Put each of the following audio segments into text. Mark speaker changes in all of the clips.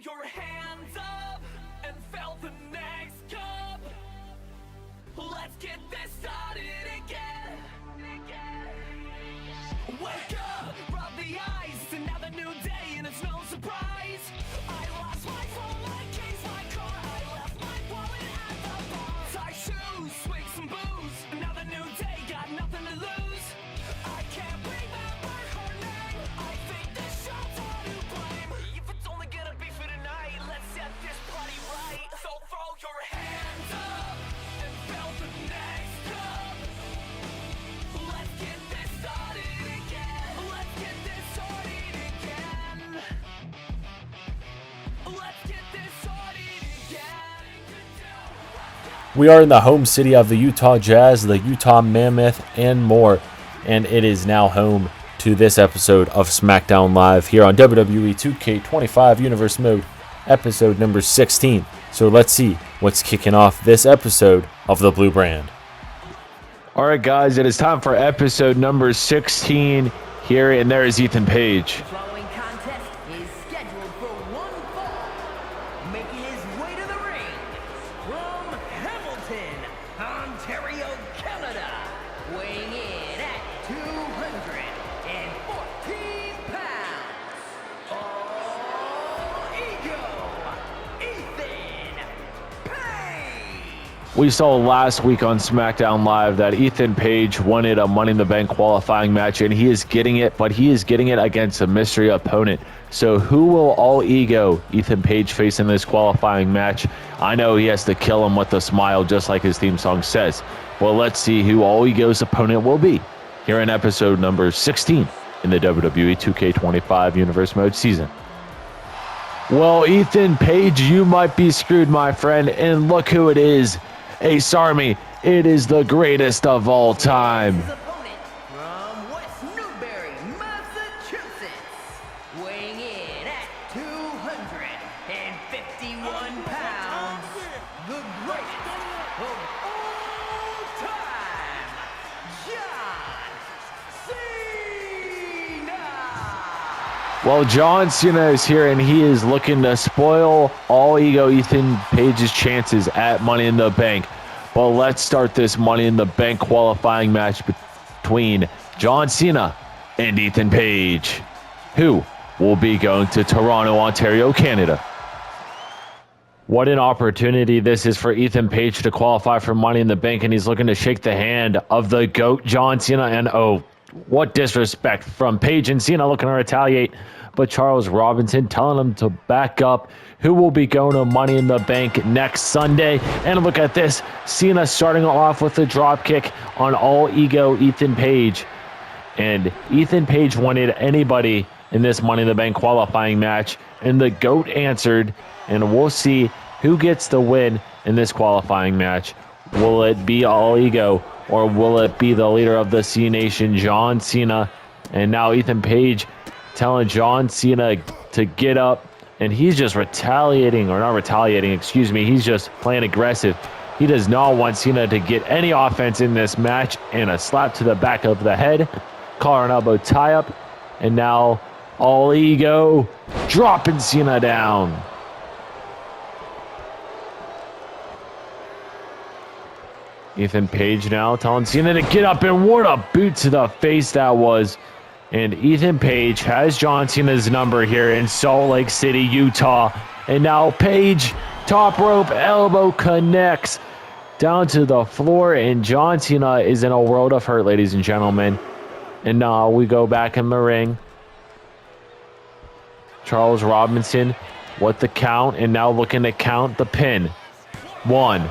Speaker 1: your hands up and fill the next cup. Let's get this started again. Wake up, rub the eyes, another new day and it's no surprise. I lost my phone, my keys, my car, I left my wallet at the bar. Tie shoes, swig some booze, another new day, got nothing to lose. I can't remember her name, I think this show's all to blame. If it's only gonna be for tonight, let's set this party right. So throw your hands up and fill the next cup. Let's get this started again. Let's get this started again. Let's get this started again.
Speaker 2: We are in the home city of the Utah Jazz, the Utah Mammoth, and more. And it is now home to this episode of Smackdown Live here on WWE 2K25 Universe Mode, episode number 16. So let's see what's kicking off this episode of the Blue Brand.
Speaker 3: All right, guys, it is time for episode number 16 here, and there is Ethan Paige.
Speaker 4: Following contest is scheduled for one fall. Making his way to the ring from Hamilton, Ontario, Canada, weighing in at 214 pounds. All ego, Ethan Paige.
Speaker 3: We saw last week on SmackDown Live that Ethan Paige wanted a Money in the Bank qualifying match, and he is getting it, but he is getting it against a mystery opponent. So who will all ego Ethan Paige face in this qualifying match? I know he has to kill him with a smile, just like his theme song says. Well, let's see who all ego's opponent will be here in episode number 16 in the WWE 2K25 Universe Mode season. Well, Ethan Paige, you might be screwed, my friend, and look who it is. Hey, Sami, it is the greatest of all time.
Speaker 4: His opponent from West Newbury, Massachusetts, weighing in at 251 pounds, the greatest of all time, John Cena.
Speaker 3: Well, John Cena is here, and he is looking to spoil all ego Ethan Paige's chances at Money in the Bank. But let's start this Money in the Bank qualifying match between John Cena and Ethan Paige, who will be going to Toronto, Ontario, Canada. What an opportunity this is for Ethan Paige to qualify for Money in the Bank, and he's looking to shake the hand of the GOAT, John Cena, and oh, what disrespect from Paige and Cena looking to retaliate, but Charles Robinson telling him to back up. Who will be going to Money in the Bank next Sunday? And look at this, Cena starting off with a drop kick on all ego Ethan Paige. And Ethan Paige wanted anybody in this Money in the Bank qualifying match, and the GOAT answered, and we'll see who gets the win in this qualifying match. Will it be all ego, or will it be the leader of the C Nation, John Cena? And now Ethan Paige telling John Cena to get up, and he's just retaliating, or not retaliating, excuse me, he's just playing aggressive. He does not want Cena to get any offense in this match, and a slap to the back of the head, collar and elbow tie up, and now all ego dropping Cena down. Ethan Paige now telling Cena to get up, and what a boot to the face that was. And Ethan Paige has John Cena's number here in Salt Lake City, Utah. And now Paige, top rope elbow connects down to the floor, and John Cena is in a world of hurt, ladies and gentlemen. And now we go back in the ring. Charles Robinson with the count, and now looking to count the pin. One.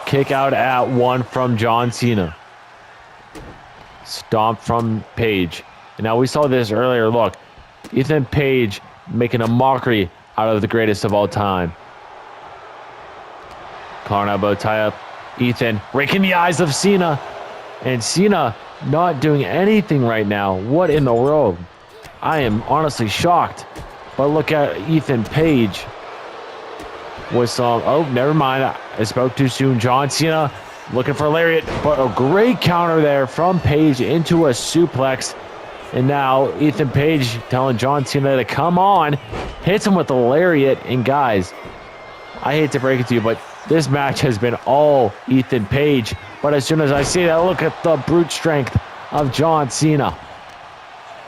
Speaker 3: Kick out at one from John Cena. Stomp from Paige. And now we saw this earlier. Look, Ethan Paige making a mockery out of the greatest of all time. Collar and elbow tie up. Ethan raking the eyes of Cena. And Cena not doing anything right now. What in the world? I am honestly shocked. But look at Ethan Paige with some, oh, never mind. I spoke too soon. John Cena looking for a lariat, but a great counter there from Paige into a suplex. And now Ethan Paige telling John Cena to come on. hits him with the lariat. And guys, I hate to break it to you, but this match has been all Ethan Page. But as soon as I see that, look at the brute strength of John Cena.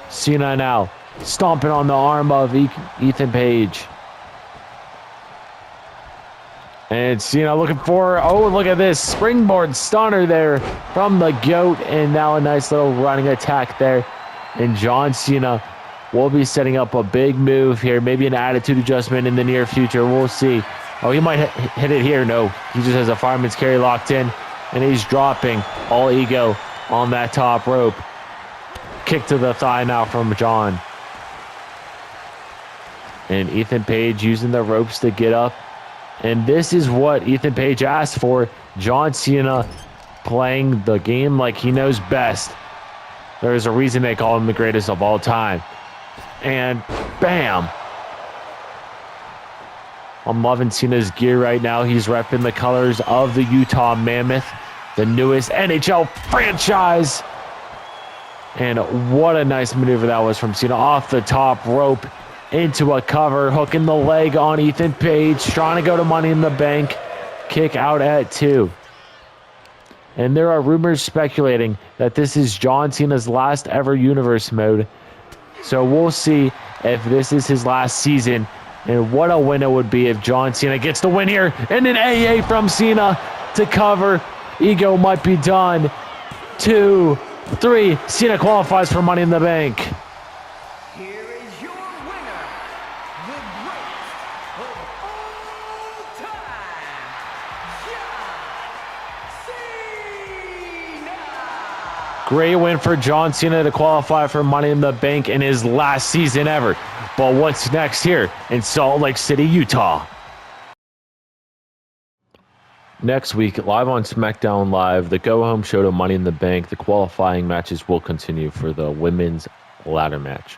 Speaker 3: Cena now stomping on the arm of Ethan Page. And Cena looking for, oh, look at this springboard stunner there from the GOAT. And now a nice little running attack there. And John Cena will be setting up a big move here. Maybe an attitude adjustment in the near future. We'll see. Oh, he might hit it here. No, he just has a fireman's carry locked in. And he's dropping all ego on that top rope. Kick to the thigh now from John. And Ethan Page using the ropes to get up. And this is what Ethan Page asked for. John Cena playing the game like he knows best. There's a reason they call him the greatest of all time. And bam. I'm loving Cena's gear right now. He's repping the colors of the Utah Mammoth, the newest NHL franchise. And what a nice maneuver that was from Cena. Off the top rope into a cover, hooking the leg on Ethan Page, trying to go to Money in the Bank. Kick out at 2. And there are rumors speculating that this is John Cena's last ever universe mode. So we'll see if this is his last season. And what a win it would be if John Cena gets the win here. And an AA from Cena to cover. Ego might be done. 2, 3. Cena qualifies for Money in the Bank.
Speaker 4: Here is your winner, the greatest of all time, John Cena!
Speaker 3: Great win for John Cena to qualify for Money in the Bank in his last season ever. But what's next here in Salt Lake City, Utah? Next week, live on Smackdown Live, the go-home show to Money in the Bank, the qualifying matches will continue for the women's ladder match.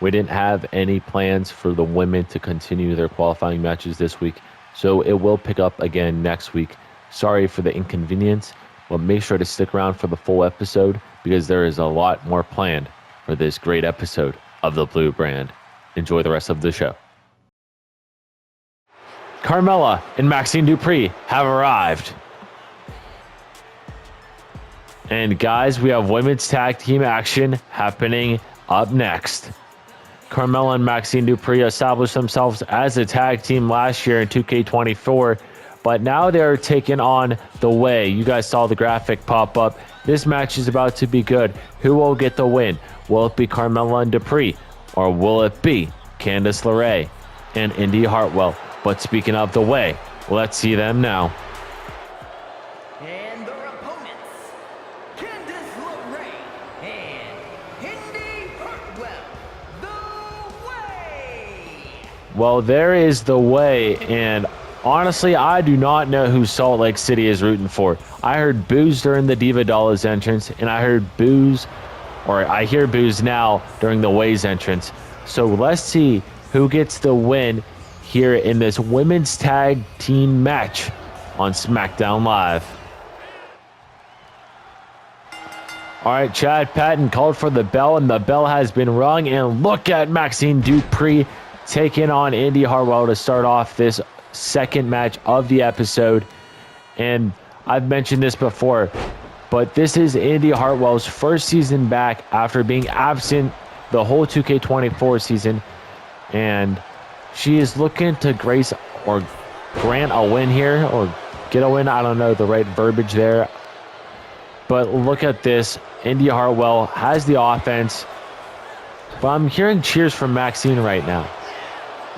Speaker 3: We didn't have any plans for the women to continue their qualifying matches this week, so it will pick up again next week. Sorry for the inconvenience, but make sure to stick around for the full episode because there is a lot more planned for this great episode of the Blue Brand. Enjoy the rest of the show. Carmella and Maxine Dupree have arrived. And guys, we have women's tag team action happening up next. Carmella and Maxine Dupree established themselves as a tag team last year in 2K24, but now they're taking on the Way. You guys saw the graphic pop up. This match is about to be good. Who will get the win? Will it be Carmella and Dupree? Or will it be Candice LeRae and Indy Hartwell? But speaking of the Way, let's see them now.
Speaker 4: And their opponents, Candice LeRae and Indy Hartwell, the Way!
Speaker 3: Well, there is the Way, and honestly, I do not know who Salt Lake City is rooting for. I heard boos during the Diva Dollas entrance, and I heard boos, or I hear boos now during the Way's entrance. So let's see who gets the win here in this women's tag team match on Smackdown Live. All right, Chad Patton called for the bell, and the bell has been rung. And look at Maxine Dupree taking on Indy Hartwell to start off this second match of the episode. And I've mentioned this before, but this is Indy Hartwell's first season back after being absent the whole 2K24 season, and she is looking to grace or grant a win here, or get a win. I don't know the right verbiage there, but look at this. Indy Hartwell has the offense, but I'm hearing cheers from Maxine right now.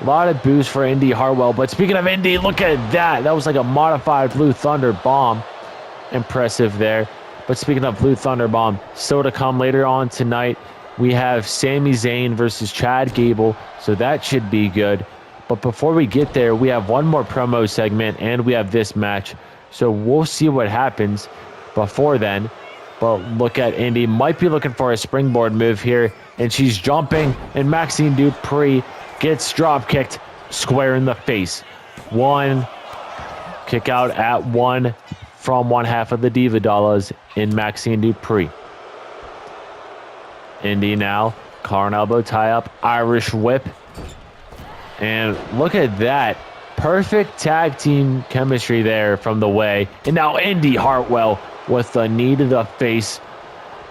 Speaker 3: A lot of boos for Indy Hartwell, but speaking of Indy, look at that. That was like a modified Blue Thunder Bomb. Impressive there. But speaking of Blue Thunder Bomb, still to come later on tonight, we have Sami Zayn versus Chad Gable, so that should be good. But before we get there, we have one more promo segment, and we have this match. So we'll see what happens before then. But look at Indy, might be looking for a springboard move here, and she's jumping, and Maxine Dupree gets drop kicked square in the face. One kick out at 1 from one half of the Diva Dollas in Maxine Dupree. Indy now, car and elbow tie up, Irish whip. And look at that. Perfect tag team chemistry there from the Way. And now Indy Hartwell with the knee to the face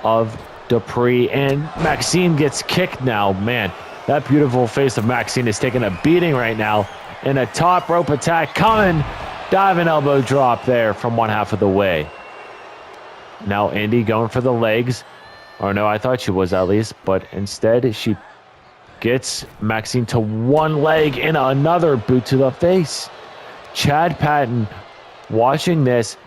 Speaker 3: of Dupree. And Maxine gets kicked now. Man, that beautiful face of Maxine is taking a beating right now. And a top rope attack coming. Diving elbow drop there from one half of the Way. Now Indy going for the legs. Or no, I thought she was at least. But instead she gets Maxine to one leg and another boot to the face. Chad Patton watching this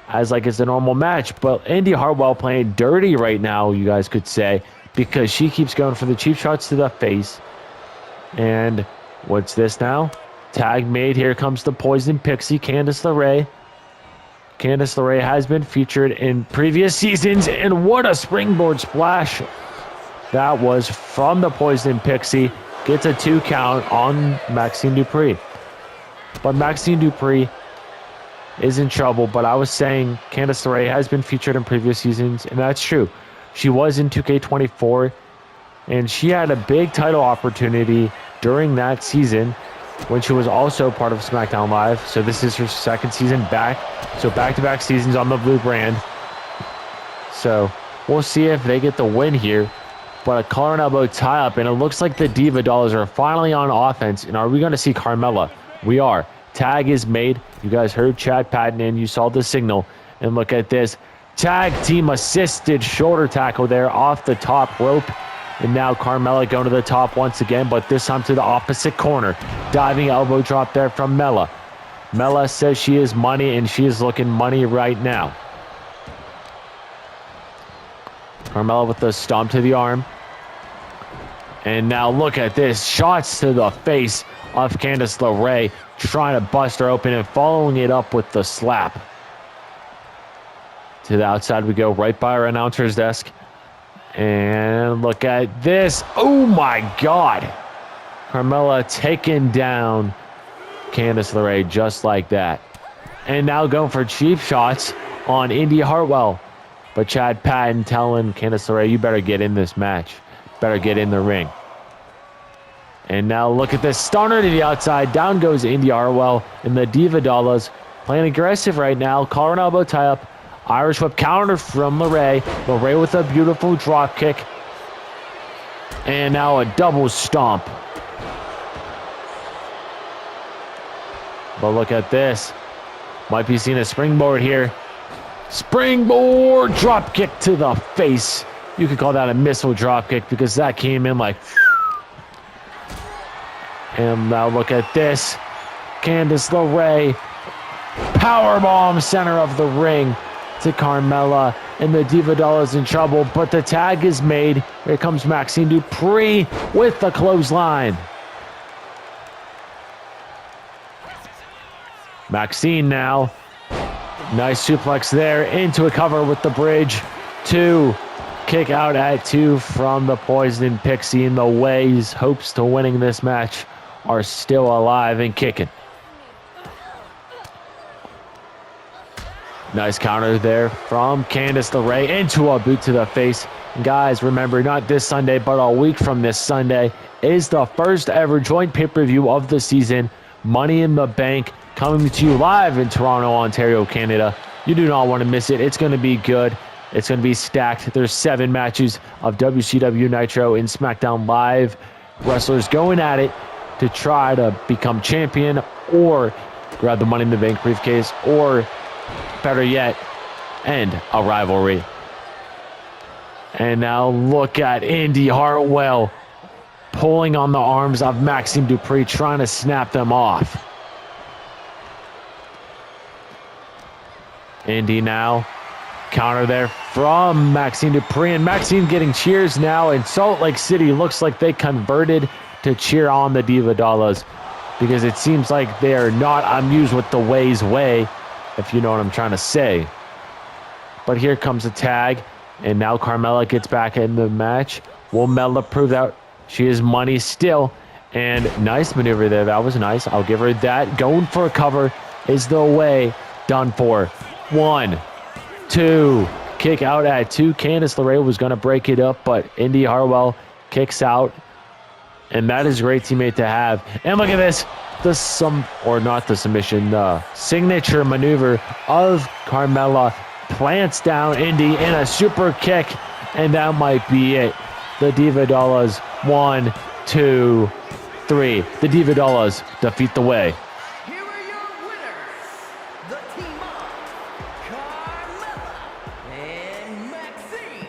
Speaker 3: as like it's a normal match. But Indy Hartwell playing dirty right now, you guys could say. Because she keeps going for the cheap shots to the face. And what's this now? Tag made. Here comes the Poison Pixie, Candice LeRae. Candice LeRae has been featured in previous seasons. And what a springboard splash that was from the Poison Pixie. Gets a 2 count on Maxine Dupree. But Maxine Dupree is in trouble. But I was saying Candice LeRae has been featured in previous seasons. And that's true. She was in 2K24. And she had a big title opportunity during that season when she was also part of SmackDown Live. So this is her second season back. So back-to-back seasons on the blue brand. So we'll see if they get the win here. But a collar and elbow tie-up, and it looks like the Diva Dollas are finally on offense. And are we going to see Carmella? We are. Tag is made. You guys heard Chad Patton, and you saw the signal. And look at this. Tag team assisted shoulder tackle there off the top rope. And now Carmella going to the top once again, but this time to the opposite corner. Diving elbow drop there from Mella. Mella says she is money, and she is looking money right now. Carmella with the stomp to the arm. And now look at this. Shots to the face of Candice LeRae, trying to bust her open and following it up with the slap. To the outside we go, right by our announcer's desk. And look at this. Oh my God. Carmella taking down Candice LeRae just like that. And now going for cheap shots on Indy Hartwell. But Chad Patton telling Candice LeRae, you better get in this match. Better get in the ring. And now look at this. Stunner to the outside. Down goes Indy Hartwell. And the Diva Dollas playing aggressive right now. Collar and elbow tie up. Irish whip counter from LeRae. LeRae with a beautiful drop kick. And now a double stomp. But look at this. Might be seeing a springboard here. Springboard drop kick to the face. You could call that a missile drop kick because that came in like... And now look at this. Candice LeRae. Powerbomb center of the ring to Carmella, and the Diva Dollas in trouble, but the tag is made. Here comes Maxine Dupree with the clothesline. Maxine now. Nice suplex there into a cover with the bridge. 2. Kick out at 2 from the Poison Pixie. And the Way's hopes to winning this match are still alive and kicking. Nice counter there from Candice LeRae into a boot to the face. And guys, remember, not this Sunday, but a week from this Sunday is the first ever joint pay-per-view of the season. Money in the Bank coming to you live in Toronto, Ontario, Canada. You do not want to miss it. It's going to be good. It's going to be stacked. There's 7 matches of WCW Nitro in SmackDown Live. Wrestlers going at it to try to become champion or grab the Money in the Bank briefcase, or better yet, end a rivalry. And now look at Indy Hartwell pulling on the arms of Maxime Dupree, trying to snap them off. Indy now. Counter there from Maxime Dupree. And Maxime getting cheers now. And Salt Lake City looks like they converted to cheer on the Diva Dollas, because it seems like they are not amused with the Way's way, if you know what I'm trying to say. But here comes a tag. And now Carmella gets back in the match. Will Mella prove that she is money still? And nice maneuver there. That was nice. I'll give her that. Going for a cover is the Way. Done for. 1, 2. Kick out at 2. Candice LeRae was going to break it up, but Indy Hartwell kicks out. And that is a great teammate to have. And look at this. Signature maneuver of Carmella. Plants down Indy in a super kick. And that might be it. The Diva Dollas. 1, 2, 3. The Diva Dollas defeat the Way.
Speaker 4: Here are your winners, the team of Carmella and Maxine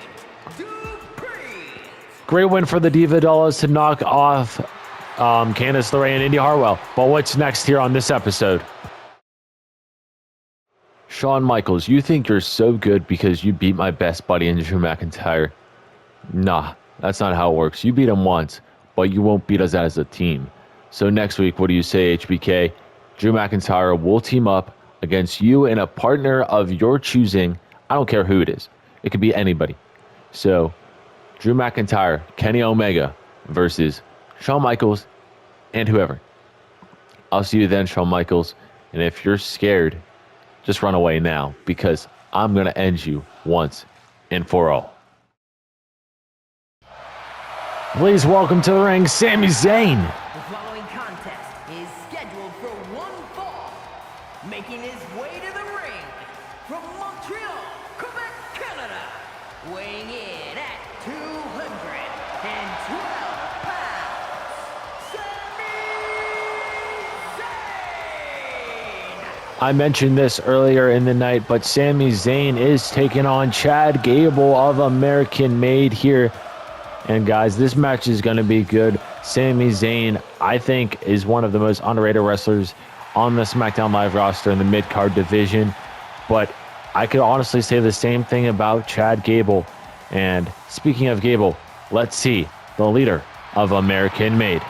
Speaker 4: Dupree.
Speaker 3: Great win for the Diva Dollas to knock off Candice LeRae and Indy Hartwell. But what's next here on this episode? Shawn Michaels, you think you're so good because you beat my best buddy in Drew McIntyre. Nah, that's not how it works. You beat him once, but you won't beat us as a team. So next week, what do you say, HBK? Drew McIntyre will team up against you and a partner of your choosing. I don't care who it is. It could be anybody. So Drew McIntyre, Kenny Omega versus Shawn Michaels and whoever. I'll see you then, Shawn Michaels. And if you're scared, just run away now, because I'm going to end you once and for all. Please welcome to the ring, Sami Zayn.
Speaker 4: The following contest is scheduled for one fall. Making his way to the ring from Montreal, Quebec, Canada. Weighing in at 212 pounds, Sami Zayn.
Speaker 3: I mentioned this earlier in the night, but Sami Zayn is taking on Chad Gable of American Made here. And guys, this match is going to be good. Sami Zayn, I think, is one of the most underrated wrestlers on the SmackDown Live roster in the mid-card division. But I could honestly say the same thing about Chad Gable. And speaking of Gable, let's see the leader of American Made.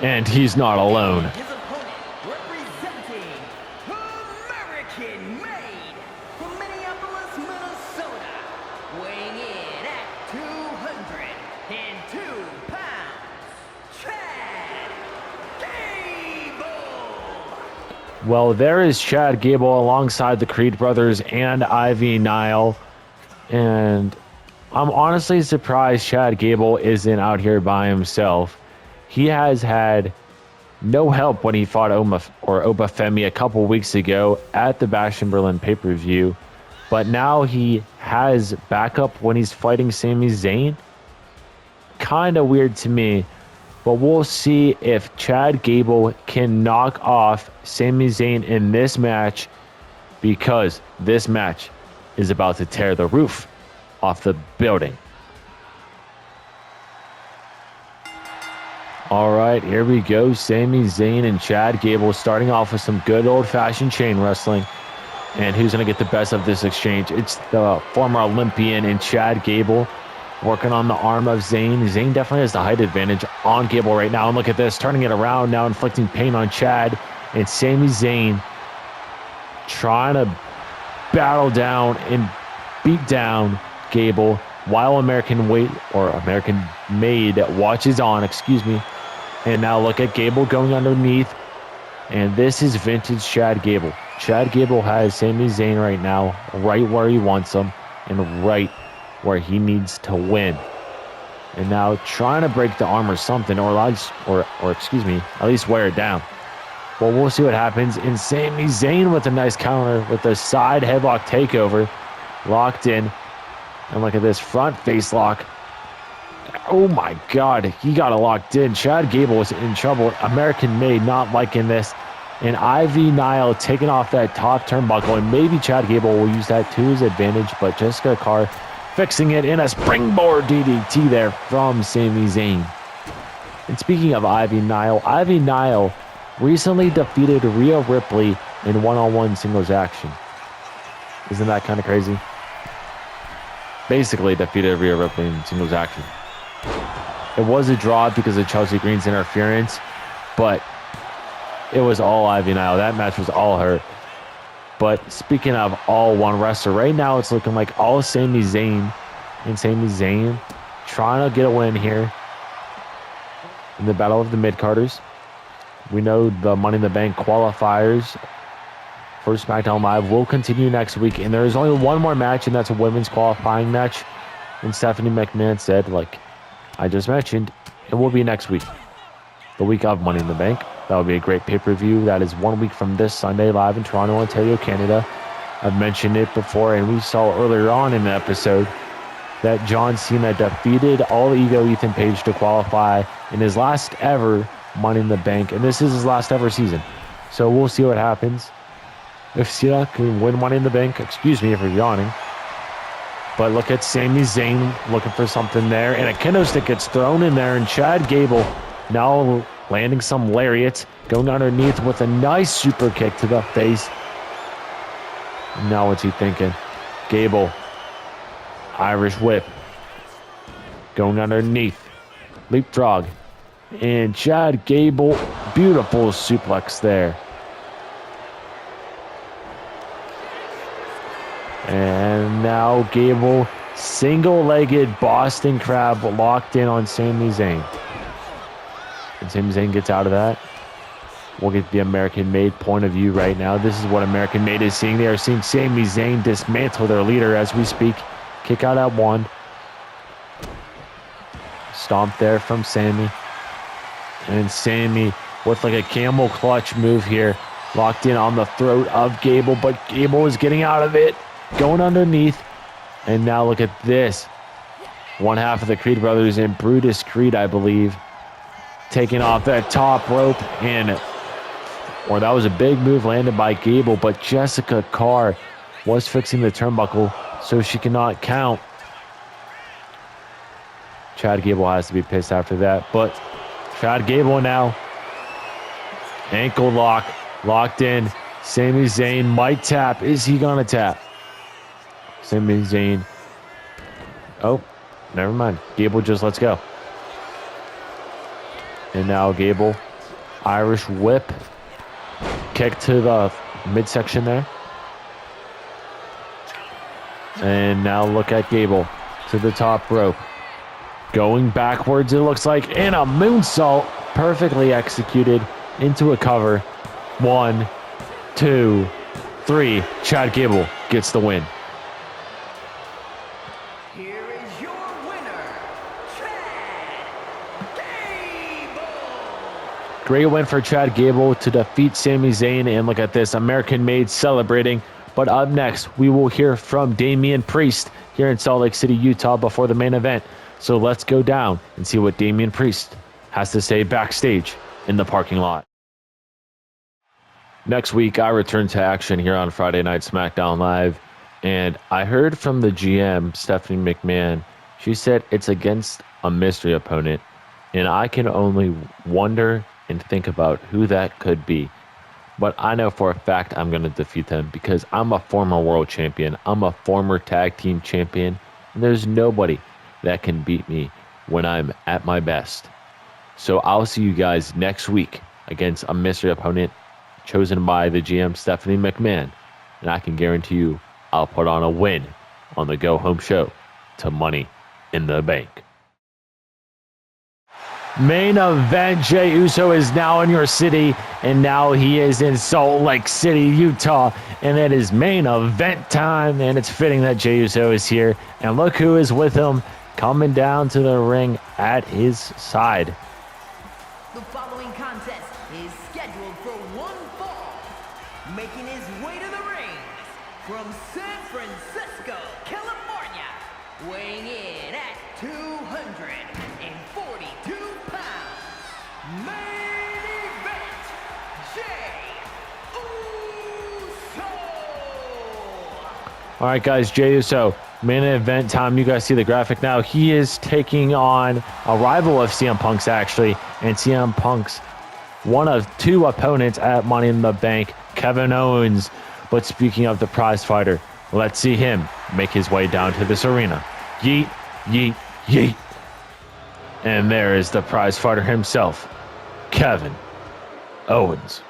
Speaker 3: And he's not alone.
Speaker 4: His opponent representing American Made from Minneapolis, Minnesota. Weighing in at 202 pounds, Chad Gable.
Speaker 3: Well, there is Chad Gable alongside the Creed brothers and Ivy Nile. And I'm honestly surprised Chad Gable isn't out here by himself. He has had no help when he fought Obafemi a couple weeks ago at the Bash in Berlin pay-per-view. But now he has backup when he's fighting Sami Zayn. Kind of weird to me. But we'll see if Chad Gable can knock off Sami Zayn in this match, because this match is about to tear the roof off the building. All right, here we go. Sami Zayn and Chad Gable starting off with some good old-fashioned chain wrestling. And who's going to get the best of this exchange? It's the former Olympian and Chad Gable working on the arm of Zayn. Zayn definitely has the height advantage on Gable right now. And look at this, turning it around now, inflicting pain on Chad. And Sami Zayn trying to battle down and beat down Gable while American Made watches on, And now look at Gable going underneath. And this is vintage Chad Gable. Chad Gable has Sami Zayn right now, right where he wants him, and right where he needs to win. And now trying to break the arm or something, at least wear it down. Well, we'll see what happens. And Sami Zayn with a nice counter with a side headlock takeover. Locked in. And look at this front face lock. Oh my God, he got it locked in. Chad Gable was in trouble. American Made not liking this. And Ivy Nile taking off that top turnbuckle. And maybe Chad Gable will use that to his advantage. But Jessica Carr fixing it in a springboard DDT there from Sami Zayn. And speaking of Ivy Nile recently defeated Rhea Ripley in one-on-one singles action. Isn't that kind of crazy? Basically defeated Rhea Ripley in singles action. It was a draw because of Chelsea Green's interference, but it was all Ivy Nile. That match was all her. But speaking of all one wrestler, right now it's looking like all Sami Zayn. And Sami Zayn trying to get a win here in the Battle of the Mid-Carders. We know the Money in the Bank qualifiers for SmackDown Live will continue next week. And there is only one more match, and that's a women's qualifying match. And Stephanie McMahon said, like I just mentioned, it will be next week, the week of Money in the Bank. That will be a great pay-per-view. That is 1 week from this Sunday, live in Toronto, Ontario, Canada. I've mentioned it before, and we saw earlier on in the episode that John Cena defeated All Ego Ethan Page to qualify in his last ever Money in the Bank, and this is his last ever season. So we'll see what happens. If Cena can win Money in the Bank, excuse me for yawning. But look at Sami Zayn looking for something there, and a kendo stick gets thrown in there, and Chad Gable now landing some lariats, going underneath with a nice super kick to the face. Now what's he thinking? Gable, Irish whip, going underneath, leapfrog, and Chad Gable, beautiful suplex there. And now Gable, single-legged Boston Crab locked in on Sami Zayn. And Sami Zayn gets out of that. We'll get the American Made point of view right now. This is what American Made is seeing. They are seeing Sami Zayn dismantle their leader as we speak. Kick out at one. Stomp there from Sami. And Sami with like a camel clutch move here. Locked in on the throat of Gable, but Gable is getting out of it. Going underneath. And now look at this. One half of the Creed brothers in Brutus Creed, I believe, taking off that top rope, and or that was a big move landed by Gable, but Jessica Carr was fixing the turnbuckle so she cannot count. Chad Gable has to be pissed after that, but Chad Gable now, ankle lock, locked in. Sami Zayn might tap. Is he gonna tap? Sami Zayn. Oh, never mind. Gable just lets go. And now Gable, Irish whip, kick to the midsection there. And now look at Gable to the top rope. Going backwards, it looks like, and a moonsault perfectly executed into a cover. 1, 2, 3. Chad Gable gets the win.
Speaker 4: Here is your winner, Chad Gable.
Speaker 3: Great win for Chad Gable to defeat Sami Zayn, and look at this, American Made celebrating. But up next, we will hear from Damian Priest here in Salt Lake City, Utah before the main event. So let's go down and see what Damian Priest has to say backstage in the parking lot. Next week, I return to action here on Friday Night SmackDown Live, and I heard from the GM, Stephanie McMahon. She said it's against a mystery opponent, and I can only wonder and think about who that could be. But I know for a fact I'm going to defeat them because I'm a former world champion. I'm a former tag team champion, and there's nobody that can beat me when I'm at my best. So I'll see you guys next week against a mystery opponent chosen by the GM, Stephanie McMahon. And I can guarantee you I'll put on a win on the Go Home Show to Money in the Bank. Main event, Jey Uso is now in your city, and now he is in Salt Lake City, Utah, and it is main event time, and it's fitting that Jey Uso is here, and look who is with him coming down to the ring at his side.
Speaker 4: The following contest is scheduled for one fall. Making his way to the ring from San Francisco, California, weighing in at 242 pounds. Main event, Jey Uso.
Speaker 3: All right, guys, Jey Uso, main event time. You guys see the graphic now. He is taking on a rival of CM Punk's, actually, and CM Punk's one of two opponents at Money in the Bank, Kevin Owens. But speaking of the prize fighter, let's see him make his way down to this arena. Yeet, yeet, yeet. And there is the prize fighter himself, Kevin Owens.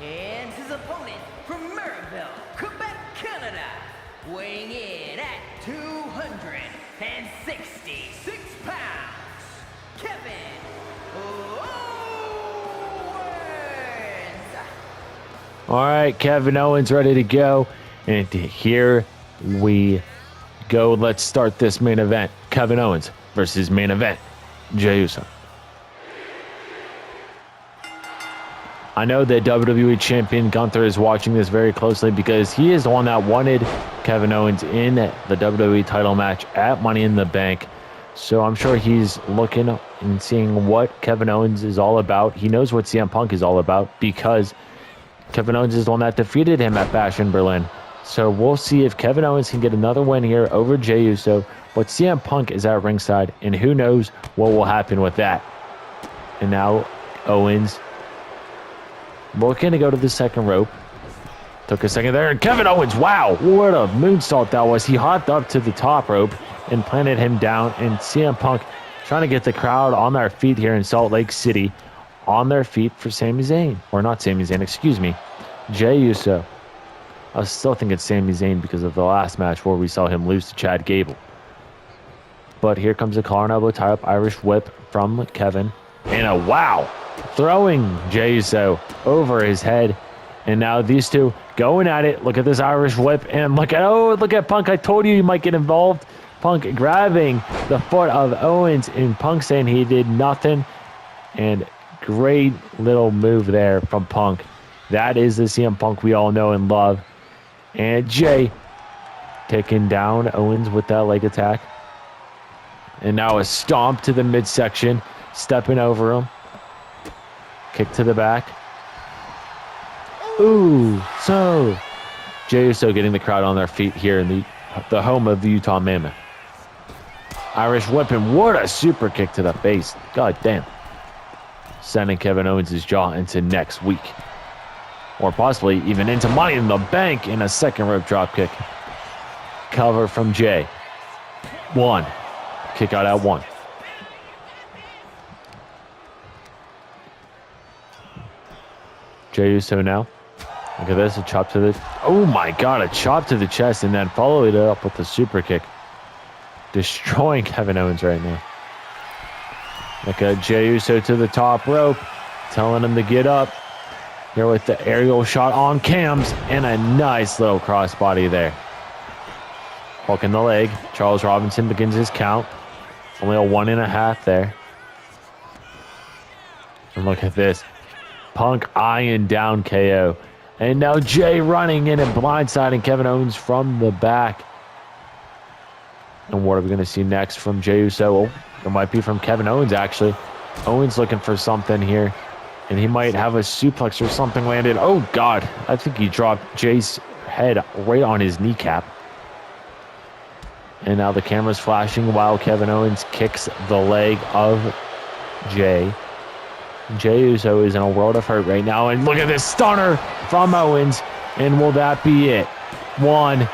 Speaker 4: And his opponent from Maribel, Quebec, Canada, weighing in at 266 pounds, Kevin Owens.
Speaker 3: All right, Kevin Owens ready to go. And here we go. Let's start this main event. Kevin Owens, versus main event, Jey Uso. I know that WWE Champion Gunther is watching this very closely because he is the one that wanted Kevin Owens in the WWE title match at Money in the Bank. So I'm sure he's looking and seeing what Kevin Owens is all about. He knows what CM Punk is all about because Kevin Owens is the one that defeated him at Bash in Berlin. So we'll see if Kevin Owens can get another win here over Jey Uso. But CM Punk is at ringside, and who knows what will happen with that. And now Owens looking to go to the second rope. Took a second there, and Kevin Owens, wow, what a moonsault that was. He hopped up to the top rope and planted him down, and CM Punk trying to get the crowd on their feet here in Salt Lake City, on their feet for Sami Zayn. Or not Sami Zayn, excuse me, Jey Uso. I still think it's Sami Zayn because of the last match where we saw him lose to Chad Gable. But here comes a collar and elbow tie-up Irish whip from Kevin. And a wow, throwing Jey Uso over his head. And now these two going at it. Look at this Irish whip. And look at Punk. I told you might get involved. Punk grabbing the foot of Owens. And Punk saying he did nothing. And great little move there from Punk. That is the CM Punk we all know and love. And Jey taking down Owens with that leg attack. And now a stomp to the midsection. Stepping over him. Kick to the back. Ooh, so Jey Uso getting the crowd on their feet here in the home of the Utah Mammoth. Irish whipping. What a super kick to the face. God damn. Sending Kevin Owens' jaw into next week. Or possibly even into Money in the Bank in a second rope drop kick. Cover from Jey. One. Kick out at one. Jey Uso now. Look at this, a chop to the... Oh my God, a chop to the chest and then followed it up with a super kick. Destroying Kevin Owens right now. Look at Jey Uso to the top rope. Telling him to get up. Here with the aerial shot on cams. And a nice little crossbody there. Hook in the leg. Charles Robinson begins his count. Only a 1.5 there. And look at this. Punk eyeing down KO. And now Jey running in and blindsiding Kevin Owens from the back. And what are we going to see next from Jey Uso? Oh, it might be from Kevin Owens, actually. Owens looking for something here. And he might have a suplex or something landed. Oh, God. I think he dropped Jey's head right on his kneecap. And now the camera's flashing while Kevin Owens kicks the leg of Jey. Jey Uso is in a world of hurt right now. And look at this stunner from Owens. And will that be it? 1,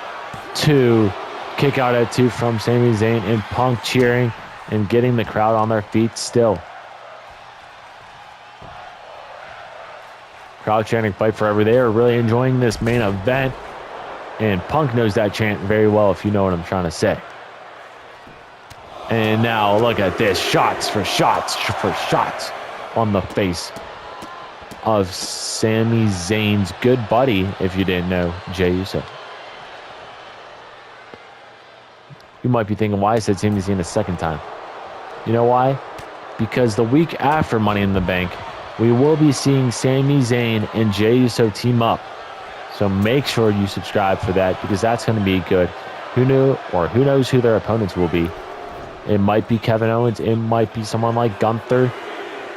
Speaker 3: 2. Kick out at 2 from Sami Zayn. And Punk cheering and getting the crowd on their feet still. Crowd chanting fight forever. They are really enjoying this main event. And Punk knows that chant very well, if you know what I'm trying to say. And now look at this. Shots for shots for shots on the face of Sami Zayn's good buddy, if you didn't know, Jey Uso. You might be thinking, why I said Sami Zayn a second time. You know why? Because the week after Money in the Bank, we will be seeing Sami Zayn and Jey Uso team up. So make sure you subscribe for that because that's going to be good. Who knew or who knows who their opponents will be. It might be Kevin Owens. It might be someone like Gunther.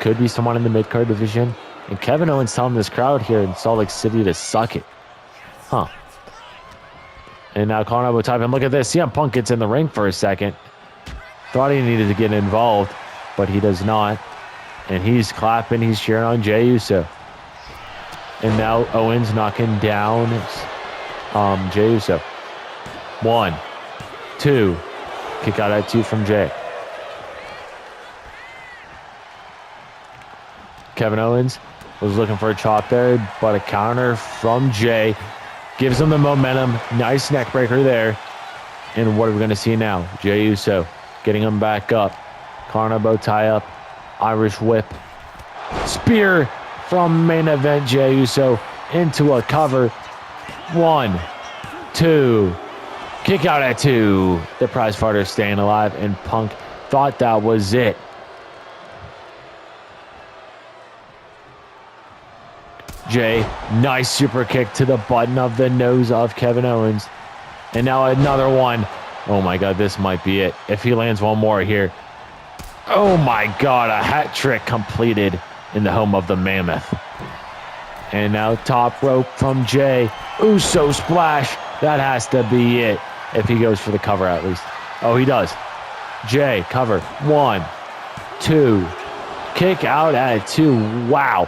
Speaker 3: Could be someone in the mid-card division. And Kevin Owens telling this crowd here in Salt Lake City to suck it. Huh. And now calling out time. And look at this. CM Punk gets in the ring for a second. Thought he needed to get involved, but he does not. And he's clapping. He's cheering on Jey Uso. And now Owens knocking down Jey Uso. 1, 2. Kick out at 2 from Jey. Kevin Owens was looking for a chop there, but a counter from Jey gives him the momentum. Nice neck breaker there. And what are we going to see now? Jey Uso getting him back up. Collar bow tie up. Irish whip. Spear from main event Jey Uso into a cover. 1, 2. Kick out at 2. The prize fighter staying alive, and Punk thought that was it. Jey, nice super kick to the button of the nose of Kevin Owens. And now another one. Oh my God, this might be it. If he lands one more here. Oh my God, a hat trick completed in the home of the Mammoth. And now top rope from Jey. Uso splash. That has to be it. If he goes for the cover at least. Oh, he does. Jey, cover. 1, 2. Kick out at 2. Wow.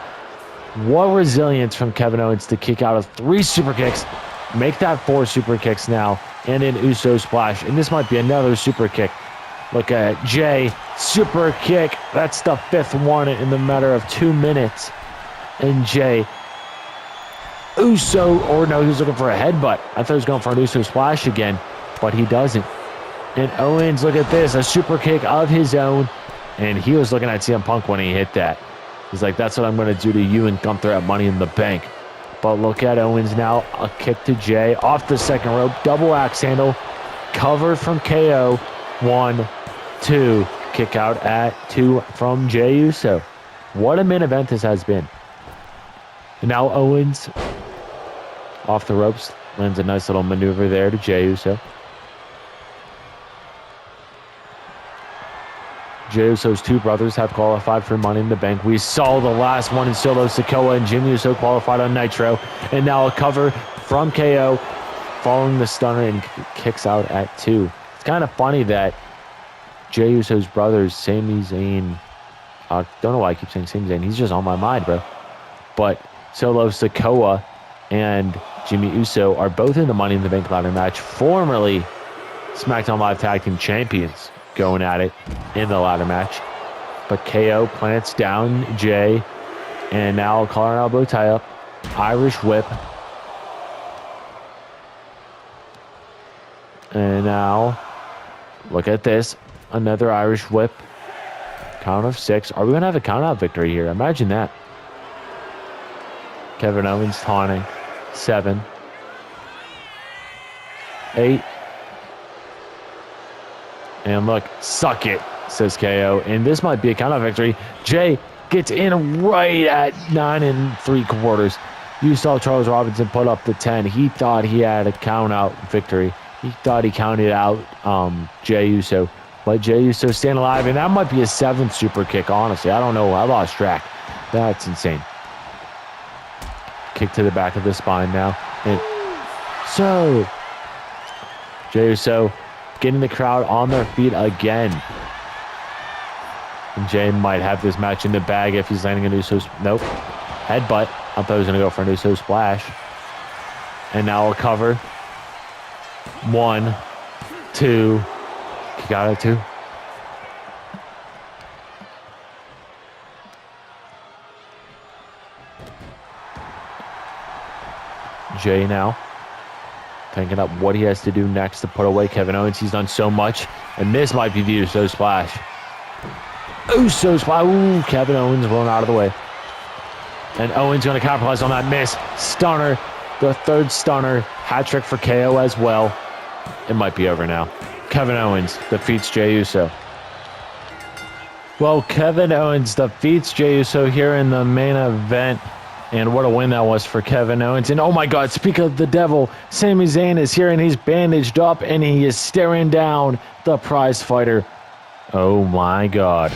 Speaker 3: What resilience from Kevin Owens to kick out of 3 super kicks. Make that 4 super kicks now. And an Uso splash. And this might be another super kick. Look at Jey. Super kick. That's the 5th one in the matter of 2 minutes. And Jey. Uso. Or no, he was looking for a headbutt. I thought he was going for an Uso splash again. But he doesn't. And Owens, look at this. A super kick of his own. And he was looking at CM Punk when he hit that. He's like, that's what I'm going to do to you and Gunther at Money in the Bank. But look at Owens now. A kick to Jey. Off the second rope. Double axe handle. Covered from KO. 1, 2. Kick out at 2 from Jey Uso. What a main event this has been. And now Owens. Off the ropes. Lands a nice little maneuver there to Jey Uso. Jey Uso's 2 brothers have qualified for Money in the Bank. We saw the last one in Solo Sikoa and Jimmy Uso qualified on Nitro. And now a cover from KO following the stunner and kicks out at 2. It's kind of funny that Jey Uso's brothers, Sami Zayn, don't know why I keep saying Sami Zayn. He's just on my mind, bro. But Solo Sikoa and Jimmy Uso are both in the Money in the Bank ladder match. Formerly SmackDown Live Tag Team Champions. Going at it in the ladder match. But KO plants down Jey. And now a collar and elbow tie up. Irish whip. And now, look at this. Another Irish whip. Count of 6. Are we going to have a count out victory here? Imagine that. Kevin Owens taunting. 7. 8. And look, suck it, says KO. And this might be a count-out victory. Jey gets in right at 9 3/4. You saw Charles Robinson put up the 10. He thought he had a count-out victory. He thought he counted out Jey Uso. But Jey Uso staying alive. And that might be a 7th super kick, honestly. I don't know. I lost track. That's insane. Kick to the back of the spine now. And so, Jey Uso getting the crowd on their feet again. And Jey might have this match in the bag if he's landing an Uso. Nope. Headbutt. I thought he was going to go for an Uso splash. And now a cover. 1, 2. Kick out at 2. Jey now. Thinking up what he has to do next to put away Kevin Owens. He's done so much. And this might be the Uso splash. Uso splash. Ooh, Kevin Owens rolling out of the way. And Owens going to capitalize on that miss. Stunner. The 3rd stunner. Hat trick for KO as well. It might be over now. Kevin Owens defeats Jey Uso. Well, Kevin Owens defeats Jey Uso here in the main event. And what a win that was for Kevin Owens. And oh my God, speak of the devil, Sami Zayn is here and he's bandaged up and he is staring down the prize fighter. Oh my God.